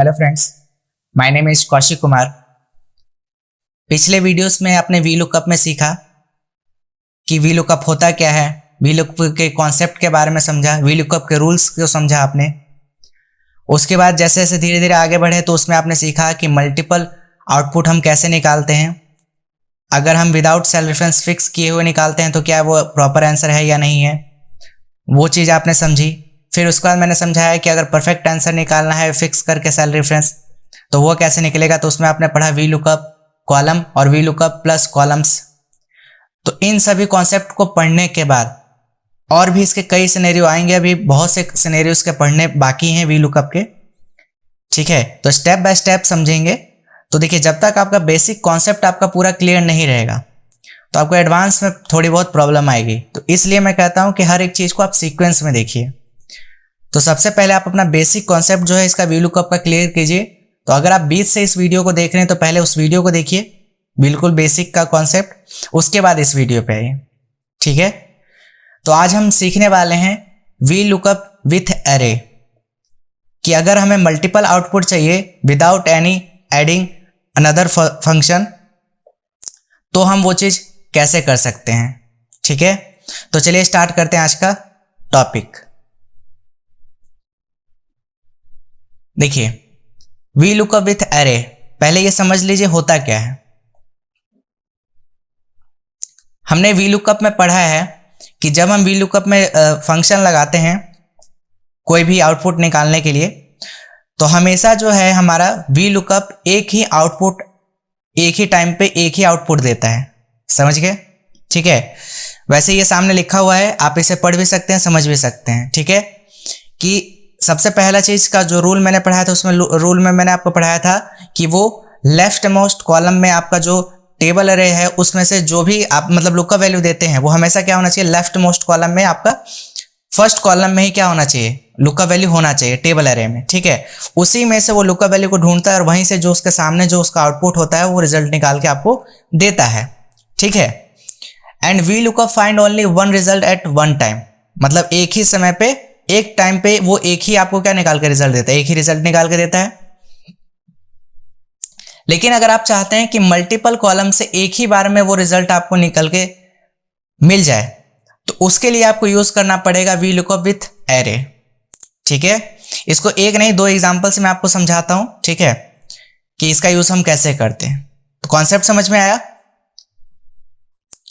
Hello friends, my name is Kaushik Kumar. पिछले videos में आपने वीलुकअप में सीखा कि वीलुकअप होता क्या है, वीलुकअप के कॉन्सेप्ट के बारे में समझा, वीलुकअप के रूल्स को समझा आपने। उसके बाद जैसे जैसे धीरे धीरे आगे बढ़े तो उसमें आपने सीखा कि मल्टीपल आउटपुट हम कैसे निकालते हैं। अगर हम विदाउट सेल रेफरेंस फिक्स किए हुए निकालते हैं तो क्या वो प्रॉपर आंसर है या नहीं है, वो चीज़ आपने समझी। फिर उसके बाद मैंने समझाया कि अगर परफेक्ट आंसर निकालना है फिक्स करके सेल रेफरेंस तो वो कैसे निकलेगा। तो उसमें आपने पढ़ा वीलुकअप कॉलम और वीलुकअप प्लस कॉलम्स। तो इन सभी कॉन्सेप्ट को पढ़ने के बाद और भी इसके कई सिनेरियो आएंगे, अभी बहुत से सिनेरियो इसके पढ़ने बाकी हैं वीलुकअप के। ठीक है, तो स्टेप बाय स्टेप समझेंगे। तो देखिए, जब तक आपका बेसिक कॉन्सेप्ट आपका पूरा क्लियर नहीं रहेगा तो आपको एडवांस में थोड़ी बहुत प्रॉब्लम आएगी। तो इसलिए मैं कहता हूं कि हर एक चीज को आप सीक्वेंस में देखिए। तो सबसे पहले आप अपना बेसिक कॉन्सेप्ट जो है इसका वीलुकअप का क्लियर कीजिए। तो अगर आप बीच से इस वीडियो को देख रहे हैं तो पहले उस वीडियो को देखिए, बिल्कुल बेसिक का कॉन्सेप्ट, उसके बाद इस वीडियो पे आइए। ठीक है, तो आज हम सीखने वाले हैं वीलुकअप विथ एरे, कि अगर हमें मल्टीपल आउटपुट चाहिए without any adding another function तो हम वो चीज कैसे कर सकते हैं। ठीक है, तो चलिए स्टार्ट करते हैं आज का टॉपिक। देखिए, वीलुकअप विथ एरे, पहले ये समझ लीजिए होता क्या है। हमने वीलुकअप में पढ़ा है कि जब हम वीलुकअप में फंक्शन लगाते हैं कोई भी आउटपुट निकालने के लिए तो हमेशा जो है हमारा वीलुकअप एक ही आउटपुट, एक ही टाइम पे एक ही आउटपुट देता है। समझ गए? ठीक है, वैसे ये सामने लिखा हुआ है, आप इसे पढ़ भी सकते हैं, समझ भी सकते हैं। ठीक है, कि सबसे पहला चीज का जो रूल मैंने पढ़ाया था उसमें रूल में मैंने आपको पढ़ाया था कि वो लेफ्ट मोस्ट कॉलम में आपका जो टेबल अरे है उसमें से जो भी आप मतलब लुकअप वैल्यू देते हैं वो हमेशा क्या होना चाहिए, लेफ्ट मोस्ट कॉलम में आपका फर्स्ट कॉलम में ही क्या होना चाहिए, लुकअप वैल्यू होना चाहिए टेबल अरे में। ठीक है, उसी में से वो लुकअप वैल्यू को ढूंढता है और वहीं से जो उसके सामने जो उसका आउटपुट होता है वो रिजल्ट निकाल के आपको देता है। ठीक है, and v lookup find only one result at one time, मतलब एक ही समय पे एक टाइम पे वो एक ही आपको क्या निकाल के रिजल्ट देता है, एक ही रिजल्ट निकाल के देता है। लेकिन अगर आप चाहते हैं कि मल्टीपल कॉलम से एक ही बार में वो रिजल्ट आपको निकल के मिल जाए तो उसके लिए आपको यूज करना पड़ेगा वीलुकअप विथ एरे। ठीक है, इसको एक नहीं दो एग्जांपल से मैं आपको समझाता हूं। ठीक है, कि इसका यूज हम कैसे करते हैं। तो कॉन्सेप्ट समझ में आया?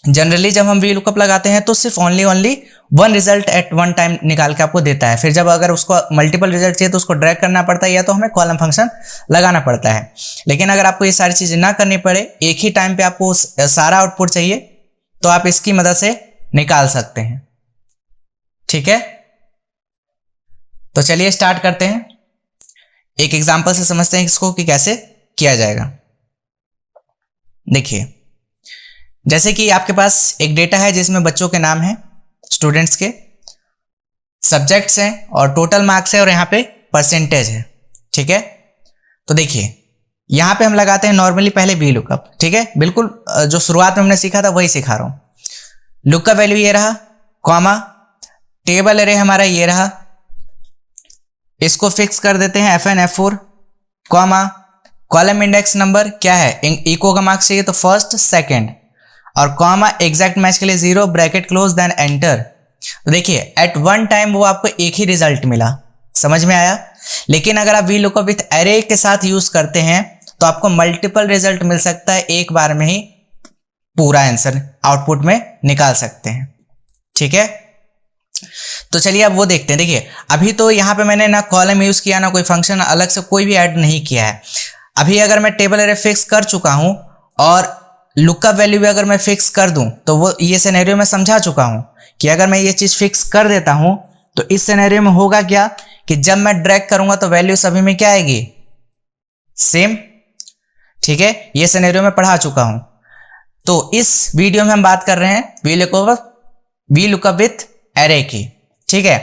जनरली जब हम वीलुकअप लगाते हैं तो सिर्फ only one result at one time निकाल के आपको देता है। फिर जब अगर उसको मल्टीपल रिजल्ट चाहिए तो उसको ड्रैग करना पड़ता है या तो हमें कॉलम फंक्शन लगाना पड़ता है। लेकिन अगर आपको ये सारी चीजें ना करनी पड़े, एक ही टाइम पे आपको सारा आउटपुट चाहिए तो आप इसकी मदद से निकाल सकते हैं। ठीक है, तो चलिए स्टार्ट करते हैं। एक एग्जांपल से समझते हैं इसको कि कैसे किया जाएगा। देखिए, जैसे कि आपके पास एक डेटा है जिसमें बच्चों के नाम हैं, स्टूडेंट्स के, सब्जेक्ट्स हैं और टोटल मार्क्स है और यहाँ पे परसेंटेज है। ठीक है, तो देखिए यहाँ पे हम लगाते हैं नॉर्मली पहले वीलुकअप। ठीक है, बिल्कुल जो शुरुआत में हमने सीखा था वही सिखा रहा हूं। लुकअप वैल्यू ये रहा, कॉमा, टेबल अरे हमारा ये रहा, इसको फिक्स कर देते हैं FN F4, comma, column index number क्या है, इको का मार्क्स चाहिए तो फर्स्ट सेकेंड, और कॉमा एग्जैक्ट मैच के लिए 0 ब्रैकेट क्लोज देन एंटर। तो देखिए एट वन टाइम वो आपको एक ही रिजल्ट मिला। समझ में आया? लेकिन अगर आप वीलुकअप विथ एरे के साथ यूज करते हैं तो आपको मल्टीपल रिजल्ट मिल सकता है, एक बार में ही पूरा आंसर आउटपुट में निकाल सकते हैं। ठीक है, तो चलिए अब वो देखते हैं। देखिए अभी तो यहाँ पे मैंने ना कॉलम यूज किया ना कोई फंक्शन अलग से कोई भी ऐड नहीं किया है। अभी अगर मैं टेबल अरे फिक्स कर चुका हूं और लुकअप वैल्यू भी अगर मैं फिक्स कर दूं तो वो ये सिनेरियो में समझा चुका हूं कि अगर मैं ये चीज फिक्स कर देता हूं तो इस सिनेरियो में होगा क्या कि जब मैं ड्रैग करूंगा तो वैल्यू सभी में क्या आएगी, सेम। ठीक है, ये सिनेरियो में पढ़ा चुका हूं। तो इस वीडियो में हम बात कर रहे हैं वीलुकअप विथ एरे की। ठीक है,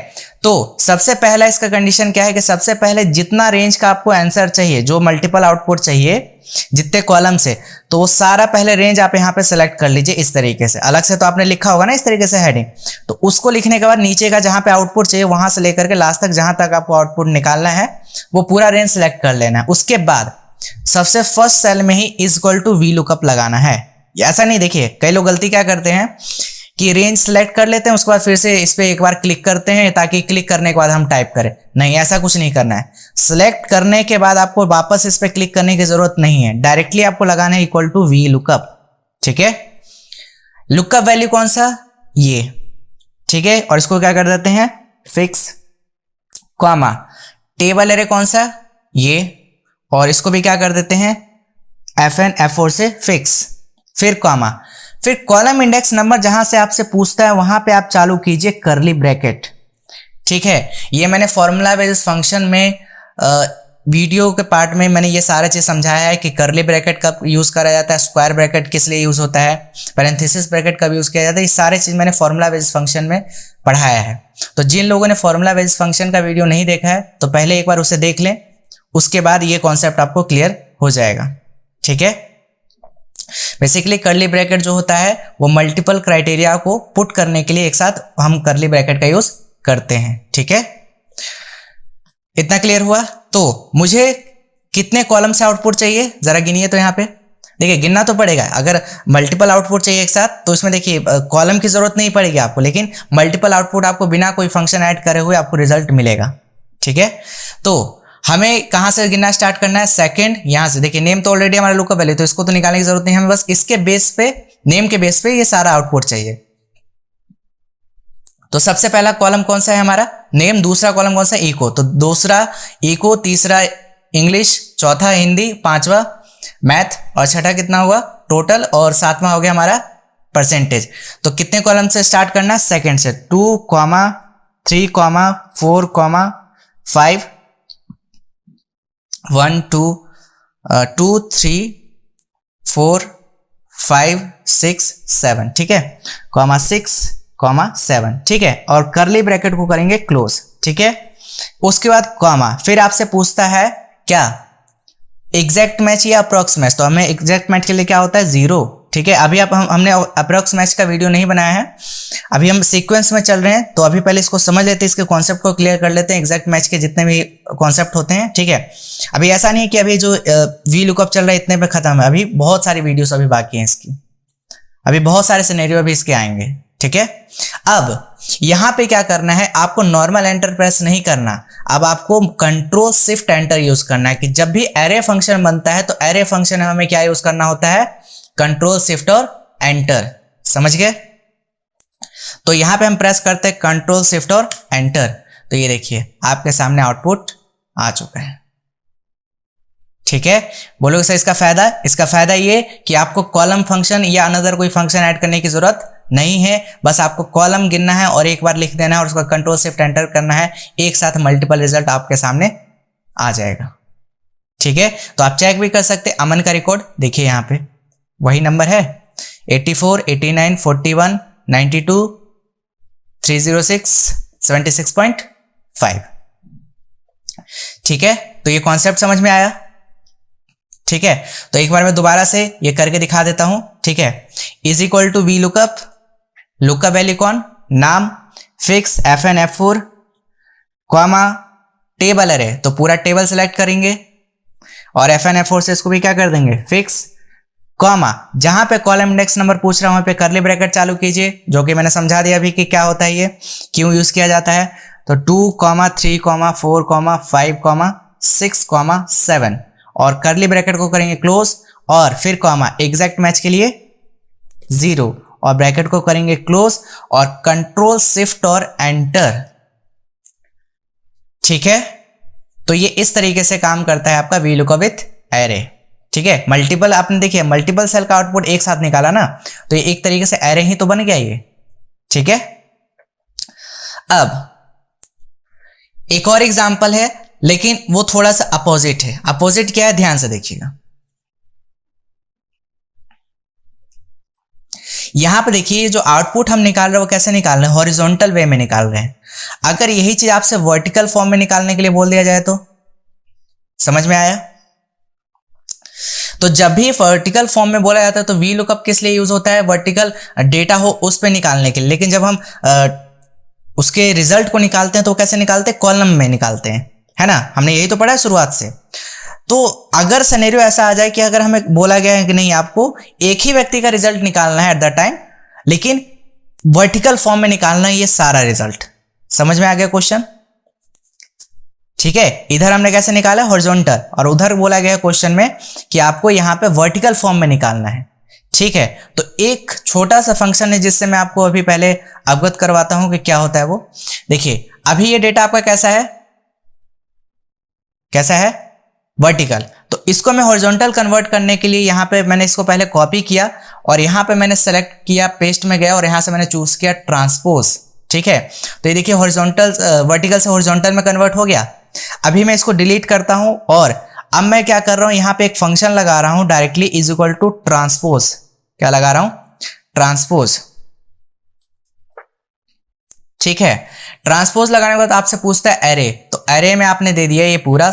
तो सबसे पहला इसका कंडीशन क्या है कि सबसे पहले जितना रेंज का आपको आंसर चाहिए, जो मल्टीपल आउटपुट चाहिए जितने कॉलम से, तो वो सारा पहले रेंज आप यहाँ पे सेलेक्ट कर लीजिए इस तरीके से। अलग से तो आपने लिखा होगा ना इस तरीके से हेडिंग, तो उसको लिखने के बाद नीचे का जहां पे आउटपुट चाहिए वहां से लेकर के लास्ट तक जहां तक आपको आउटपुट निकालना है वो पूरा रेंज सेलेक्ट कर लेना है। उसके बाद सबसे फर्स्ट सेल में ही is equal to v lookup लगाना है। ऐसा नहीं, देखिए कई लोग गलती क्या करते हैं कि रेंज सेलेक्ट कर लेते हैं, उसके बाद फिर से इस पे एक बार क्लिक करते हैं ताकि क्लिक करने के बाद हम टाइप करें। नहीं, ऐसा कुछ नहीं करना है। सिलेक्ट करने के बाद आपको वापस इस पे क्लिक करने की जरूरत नहीं है, डायरेक्टली आपको लगाना है इक्वल टू वी लुकअप। ठीक है, लुकअप वैल्यू कौन सा, ये। ठीक है, और इसको क्या कर देते हैं फिक्स, कॉमा टेबल एरे कौन सा, ये, और इसको भी क्या कर देते हैं F1 F4 से फिक्स, फिर कॉमा, फिर कॉलम इंडेक्स नंबर जहां से आपसे पूछता है वहां पे आप चालू कीजिए करली ब्रैकेट। ठीक है, ये मैंने फॉर्मूला बेसिस फंक्शन में वीडियो के पार्ट में मैंने ये सारा चीज समझाया है कि करली ब्रैकेट कब यूज करा जाता है, स्क्वायर ब्रैकेट किस लिए यूज होता है, पैरेंथेसिस ब्रैकेट कब यूज किया जाता है, ये सारे चीज मैंने फॉर्मूला बेसिस फंक्शन में पढ़ाया है। तो जिन लोगों ने फॉर्मूला बेसिस फंक्शन का वीडियो नहीं देखा है तो पहले एक बार उसे देख लें, उसके बाद ये कॉन्सेप्ट आपको क्लियर हो जाएगा। ठीक है, बेसिकली करली ब्रैकेट जो होता है वो मल्टीपल क्राइटेरिया को पुट करने के लिए एक साथ हम करली ब्रैकेट का यूज करते हैं। ठीक है, इतना क्लियर हुआ। तो मुझे कितने कॉलम से आउटपुट चाहिए जरा गिनिए। तो यहाँ पे देखिए गिनना तो पड़ेगा, अगर मल्टीपल आउटपुट चाहिए एक साथ तो इसमें देखिए कॉलम की जरूरत नहीं पड़ेगी आपको, लेकिन मल्टीपल आउटपुट आपको बिना कोई फंक्शन ऐड करे हुए आपको रिजल्ट मिलेगा। ठीक है, तो हमें कहां से गिनना स्टार्ट करना है, सेकंड, यहां से। देखिए नेम तो ऑलरेडी हमारा लुकअप वैल्यू, तो इसको तो निकालने की जरूरत नहीं, हमें बस इसके बेस पे, नेम के बेस पे ये सारा आउटपुट चाहिए। तो सबसे पहला कॉलम कौन सा है हमारा, नेम। दूसरा कॉलम कौन सा, इको, तो दूसरा इको, तीसरा इंग्लिश, चौथा हिंदी, पांचवा मैथ, और छठा कितना हुआ टोटल, और सातवां हो गया हमारा परसेंटेज। तो कितने कॉलम से स्टार्ट करना है, सेकंड से। 2, 3, 4, 5, 1, 2, 3, 4, 5, 6, 7। ठीक है, 6, 7। ठीक है, और करली ब्रैकेट को करेंगे क्लोज। ठीक है, उसके बाद कॉमा, फिर आपसे पूछता है क्या एग्जैक्ट मैच या अप्रॉक्स मैच, तो हमें एग्जैक्ट मैच के लिए क्या होता है 0। ठीक है, अभी हमने अप्रॉक्स मैच का वीडियो नहीं बनाया है, अभी हम सीक्वेंस में चल रहे हैं, तो अभी पहले इसको समझ लेते हैं, इसके कॉन्सेप्ट को क्लियर कर लेते हैं, एग्जैक्ट मैच के जितने भी कॉन्सेप्ट होते हैं। ठीक है, अभी ऐसा नहीं है कि अभी जो वी लुकअप चल रहा है इतने पे खत्म है, अभी बहुत सारी वीडियोस अभी बाकी हैं इसकी, अभी बहुत सारे सिनेरियो अभी इसके आएंगे। ठीक है, अब यहां पे क्या करना है, आपको नॉर्मल एंटर प्रेस नहीं करना, अब आपको कंट्रोल शिफ्ट एंटर यूज करना है कि जब भी एरे फंक्शन बनता है तो एरे फंक्शन में हमें क्या यूज करना होता है, कंट्रोल शिफ्ट और एंटर। समझ गए, तो यहां पे हम प्रेस करते हैं कंट्रोल शिफ्ट और एंटर, तो ये देखिए आपके सामने आउटपुट आ चुका है। ठीक है, बोलोगे सर इसका फायदा ये कि आपको कॉलम फंक्शन या अनदर कोई फंक्शन ऐड करने की जरूरत नहीं है, बस आपको कॉलम गिनना है और एक बार लिख देना है और उसका कंट्रोल शिफ्ट एंटर करना है, एक साथ मल्टीपल रिजल्ट आपके सामने आ जाएगा। ठीक है, तो आप चेक भी कर सकते हैं अमन का रिकॉर्ड, देखिए यहाँ पे वही नंबर है 84, 89, 41, 92, 306, 76.5। ठीक है, तो ये कॉन्सेप्ट समझ में आया। ठीक है, तो एक बार मैं दोबारा से ये करके दिखा देता हूं। ठीक है, is equal to v lookup, lookup value कौन, नाम, fix F1 F4, comma table अरे, तो पूरा टेबल सेलेक्ट करेंगे और F1 F4 से इसको भी क्या कर देंगे फिक्स, कॉमा जहां पे कॉलम इंडेक्स नंबर पूछ रहा हूं वहां पे करली ब्रैकेट चालू कीजिए, जो कि मैंने समझा दिया अभी कि क्या होता है, ये क्यों यूज किया जाता है। तो 2, 3, 4, 5, 6, 7 और करली ब्रैकेट को करेंगे क्लोज और फिर कॉमा एग्जैक्ट मैच के लिए 0 और ब्रैकेट को करेंगे क्लोज और कंट्रोल शिफ्ट और एंटर। ठीक है, तो ये इस तरीके से काम करता है आपका वी लुकअप विथ एरे। ठीक है, मल्टीपल, आपने देखिए मल्टीपल सेल का आउटपुट एक साथ निकाला ना, तो ये एक तरीके से एरे ही तो बन गया ये। ठीक है, अब एक और एग्जांपल है लेकिन वो थोड़ा सा अपोजिट है। अपोजिट क्या है, ध्यान से देखिएगा। यहां पे देखिए जो आउटपुट हम निकाल रहे हैं वो कैसे निकाल रहे हैं, हॉरिजॉन्टल वे में निकाल रहे हैं। अगर यही चीज आपसे वर्टिकल फॉर्म में निकालने के लिए बोल दिया जाए तो समझ में आया। तो जब भी वर्टिकल फॉर्म में बोला जाता है तो वी लुकअप किस लिए यूज होता है, वर्टिकल डेटा हो उस पे निकालने के लिए। लेकिन जब हम उसके रिजल्ट को निकालते हैं तो कैसे निकालते हैं, कॉलम में निकालते हैं, है ना। हमने यही तो पढ़ा है शुरुआत से। तो अगर सिनेरियो ऐसा आ जाए कि अगर हमें बोला गया है कि नहीं आपको एक ही व्यक्ति का रिजल्ट निकालना है एट द टाइम, लेकिन वर्टिकल फॉर्म में निकालना है ये सारा रिजल्ट, समझ में आ गया क्वेश्चन। ठीक है, इधर हमने कैसे निकाला हॉरिजॉन्टल, और उधर बोला गया क्वेश्चन में कि आपको यहां पे वर्टिकल फॉर्म में निकालना है। ठीक है, तो एक छोटा सा फंक्शन है जिससे मैं आपको अभी पहले अवगत करवाता हूं कि क्या होता है वो। देखिए अभी ये डेटा आपका कैसा है, कैसा है, वर्टिकल। तो इसको मैं हॉरिजॉन्टल कन्वर्ट करने के लिए यहां पे मैंने इसको पहले कॉपी किया और यहां पे मैंने सेलेक्ट किया, पेस्ट में गया और यहां से मैंने चूज किया ट्रांसपोज। ठीक है, तो ये देखिए हॉरिजॉन्टल वर्टिकल से हॉरिजॉन्टल में कन्वर्ट हो गया। अभी मैं इसको डिलीट करता हूं और अब मैं क्या कर रहा हूं, यहां पे एक फंक्शन लगा रहा हूं directly is equal to transpose. क्या लगा रहा हूं, ट्रांसपोज। ठीक है, ट्रांसपोज लगाने के बाद आपसे पूछता है एरे, तो एरे में आपने दे दिया ये पूरा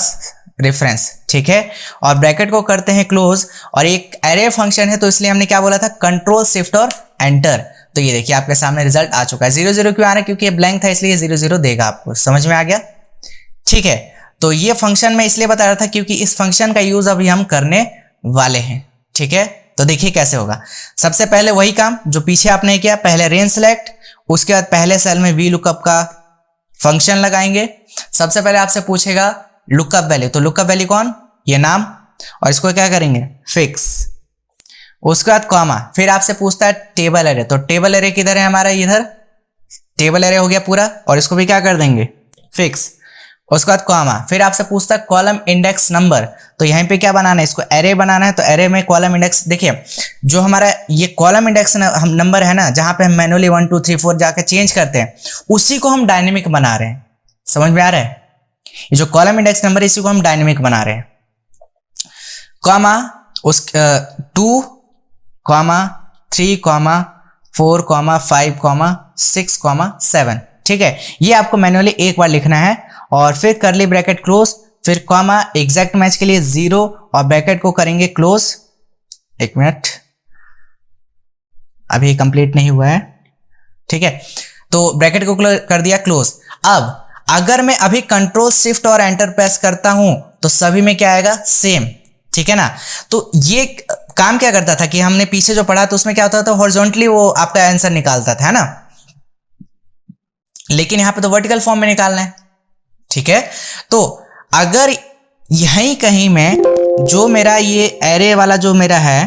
रेफरेंस। ठीक है, और ब्रैकेट को करते हैं क्लोज, और एक एरे फंक्शन है तो इसलिए हमने क्या बोला था, कंट्रोल शिफ्ट और एंटर। तो ये देखिए आपके सामने रिजल्ट आ चुका है। 0 0 क्यों आ रहा है, क्योंकि ये ब्लैंक था इसलिए 0 0 देगा आपको, समझ में आ गया। ठीक है, तो ये फंक्शन मैं इसलिए बता रहा था क्योंकि इस फंक्शन का यूज अभी हम करने वाले हैं। ठीक है, तो देखिए कैसे होगा। सबसे पहले वही काम जो पीछे आपने किया, पहले रेंज सेलेक्ट, उसके बाद पहले सेल में वी लुकअप का फंक्शन लगाएंगे। सबसे पहले आपसे पूछेगा लुकअप वैल्यू, तो लुकअप वैल्यू कौन, ये नाम, और इसको क्या करेंगे फिक्स। उसके बाद कॉमा, फिर आपसे पूछता है टेबल एरे, तो टेबल एरे किधर है हमारा, इधर टेबल एरे हो गया पूरा, और इसको भी क्या कर देंगे फिक्स। उसके बाद कॉमा, फिर आपसे पूछता है कॉलम इंडेक्स नंबर, तो यहीं पे क्या बनाना है, इसको एरे बनाना है। तो एरे में कॉलम इंडेक्स, देखिए जो हमारा ये कॉलम इंडेक्स हम नंबर है ना, जहां पे हम मैनुअली 1 2 3 4 जाके चेंज करते हैं, उसी को हम डायनेमिक बना रहे हैं। समझ में आ रहा है, ये जो कॉलम इंडेक्स नंबर इसी को हम डायनेमिक बना रहे हैं। कॉमा उस 2 comma 3 comma 4 comma 5 comma 6 comma 7। ठीक है, ये आपको मैनुअली एक बार लिखना है, और फिर करली ब्रैकेट क्लोज, फिर कॉमा एग्जैक्ट मैच के लिए 0 और ब्रैकेट को करेंगे क्लोज। एक मिनट, अभी कंप्लीट नहीं हुआ है। ठीक है, तो ब्रैकेट को कर दिया क्लोज। अब अगर मैं अभी कंट्रोल शिफ्ट और एंटर प्रेस करता हूं तो सभी में क्या आएगा, सेम। ठीक है ना, तो ये काम क्या करता था कि हमने पीछे जो पढ़ा तो उसमें क्या होता था, हॉरिजॉन्टली वो आपका आंसर निकालता था, है ना, लेकिन यहां पे तो वर्टिकल फॉर्म में निकालना है। ठीक है, तो अगर यहीं कहीं में जो मेरा ये एरे वाला जो मेरा है,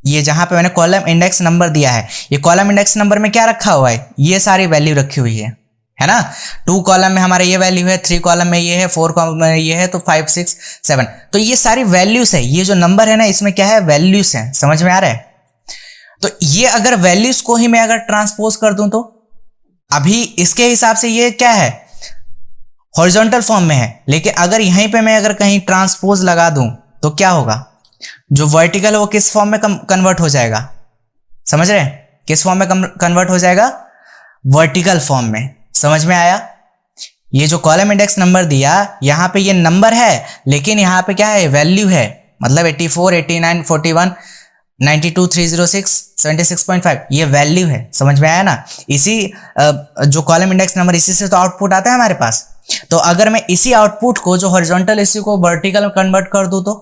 ये जहां पे मैंने कॉलम इंडेक्स नंबर दिया है, ये कॉलम इंडेक्स नंबर में क्या रखा हुआ है, ये सारी वैल्यू रखी हुई है ना। 2 कॉलम में हमारे ये वैल्यू है, 3 कॉलम में ये है, 4 कॉलम में ये है, तो 5 6 7, तो ये सारी वैल्यूज है। ये जो नंबर है ना, इसमें क्या है, वैल्यूज है। समझ में आ रहा है, तो ये अगर वैल्यूज को ही मैं अगर ट्रांसपोज कर दूं तो अभी इसके हिसाब से ये क्या है, हॉरिजॉन्टल फॉर्म में है, लेकिन अगर यहीं पे मैं अगर कहीं ट्रांसपोज लगा दूं तो क्या होगा, जो वर्टिकल है वो किस फॉर्म में कन्वर्ट हो जाएगा, समझ रहे हैं, किस फॉर्म में कन्वर्ट हो जाएगा, वर्टिकल फॉर्म में। समझ में आया। ये जो कॉलम इंडेक्स नंबर दिया, यहां पे ये नंबर है, लेकिन यहां पे क्या है, वैल्यू है, मतलब 84 89 41 92 306 76.5 ये वैल्यू है। समझ में आया ना, इसी जो कॉलम इंडेक्स नंबर, इसी से तो आउटपुट आता है हमारे पास। तो अगर मैं इसी आउटपुट को जो हॉरिजॉन्टल, इसी को वर्टिकल में कन्वर्ट कर दूं तो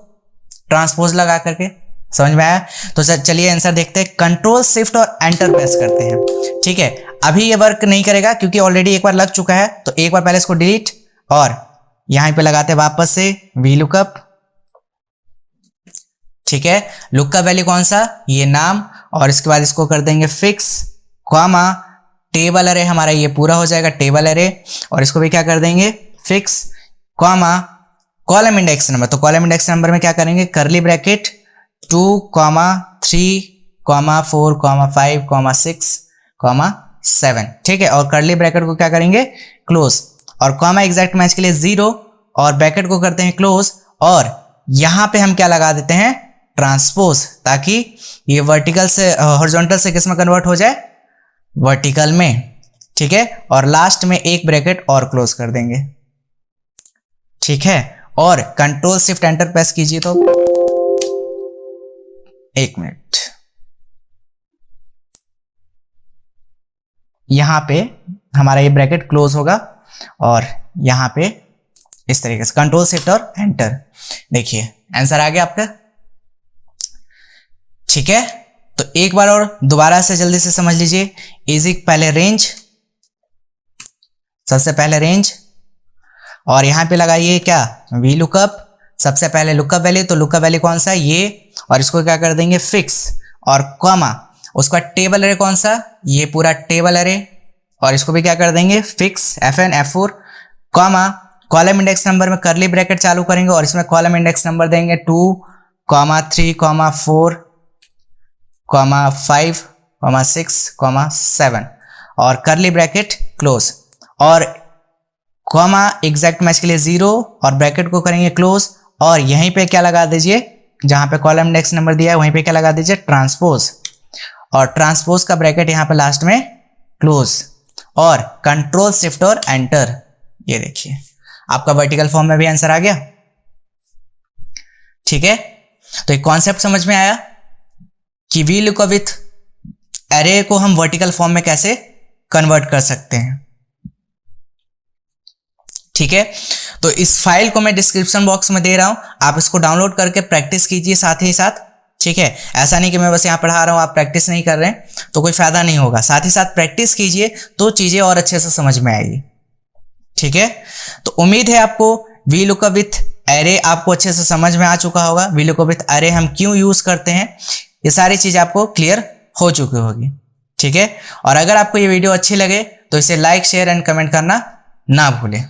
ट्रांसपोज लगा करके, समझ में आया। तो चलिए आंसर देखते हैं, कंट्रोल शिफ्ट और एंटर प्रेस करते हैं। ठीक है, अभी ये वर्क नहीं करेगा क्योंकि ऑलरेडी एक बार लग चुका है, तो एक बार पहले इसको डिलीट और यहां पे लगाते हैं वापस से वी लुकअप। ठीक है, लुकअप वैल्यू कौन सा, ये नाम, और इसके बाद इसको कर देंगे फिक्स, कॉमा टेबल एरे हमारा ये पूरा हो जाएगा, टेबल एरे, और इसको भी क्या कर देंगे fix, comma column index number, तो कॉलम इंडेक्स नंबर में क्या करेंगे, करली ब्रैकेट 2 3 4 5 6 7। ठीक है, और करली ब्रैकेट को क्या करेंगे क्लोज, और कॉमा एग्जैक्ट मैच के लिए 0 और ब्रैकेट को करते हैं क्लोज, और यहां पे हम क्या लगा देते हैं ट्रांसपोज, ताकि ये वर्टिकल से हॉरिजॉन्टल से किस में कन्वर्ट हो जाए, वर्टिकल में, ठीक है। और लास्ट में एक ब्रैकेट और क्लोज कर देंगे, ठीक है। और कंट्रोल शिफ्ट एंटर प्रेस कीजिए तो 1 मिनट, यहां पे हमारा ये ब्रैकेट क्लोज होगा और यहां पे इस तरीके से कंट्रोल शिफ्ट और एंटर, देखिए आंसर आ गया आपका, ठीक है। तो एक बार और दोबारा से जल्दी से समझ लीजिए। इजी पहले रेंज, सबसे पहले रेंज, और यहां पे लगाइए क्या, वी लुकअप, सबसे पहले लुकअप वैल्यू, तो लुकअप वैल्यू कौन सा, ये, और इसको क्या कर देंगे फिक्स, और कॉमा, उसका टेबल अरे कौन सा, ये पूरा टेबल अरे, और इसको भी क्या कर देंगे fix, FN F4, comma, column index number में करली ब्रैकेट चालू करेंगे और इसमें कॉलम इंडेक्स नंबर देंगे 2, 3, 4, 5, 6, 7, और करली ब्रैकेट क्लोज, और कॉमा एग्जैक्ट मैच के लिए 0 और ब्रैकेट को करेंगे क्लोज, और यहीं पे क्या लगा दीजिए, जहां पे कॉलम इंडेक्स नंबर दिया है वहीं पे क्या लगा दीजिए, ट्रांसपोज, और ट्रांसपोज का ब्रैकेट यहां पे लास्ट में क्लोज, और कंट्रोल शिफ्ट और एंटर, ये देखिए आपका वर्टिकल फॉर्म में भी आंसर आ गया, ठीक है। तो एक कॉन्सेप्ट समझ में आया कि वी लुकअप विथ एरे को हम वर्टिकल फॉर्म में कैसे कन्वर्ट कर सकते हैं, ठीक है। तो इस फाइल को मैं डिस्क्रिप्शन बॉक्स में दे रहा हूं, आप इसको डाउनलोड करके प्रैक्टिस कीजिए साथ ही साथ, ठीक है। ऐसा नहीं कि मैं बस यहां पढ़ा रहा हूं आप प्रैक्टिस नहीं कर रहे हैं तो कोई फायदा नहीं होगा, साथ ही साथ प्रैक्टिस कीजिए तो चीजें और अच्छे से समझ में आएगी, ठीक है। तो उम्मीद है आपको वी लुकअप विथ एरे आपको अच्छे से समझ में आ चुका होगा, वी लुकअप विथ एरे हम क्यों यूज करते हैं, ये सारी चीज आपको क्लियर हो चुकी होगी, ठीक है। और अगर आपको ये वीडियो अच्छी लगे तो इसे लाइक, शेयर एंड कमेंट करना ना भूलें।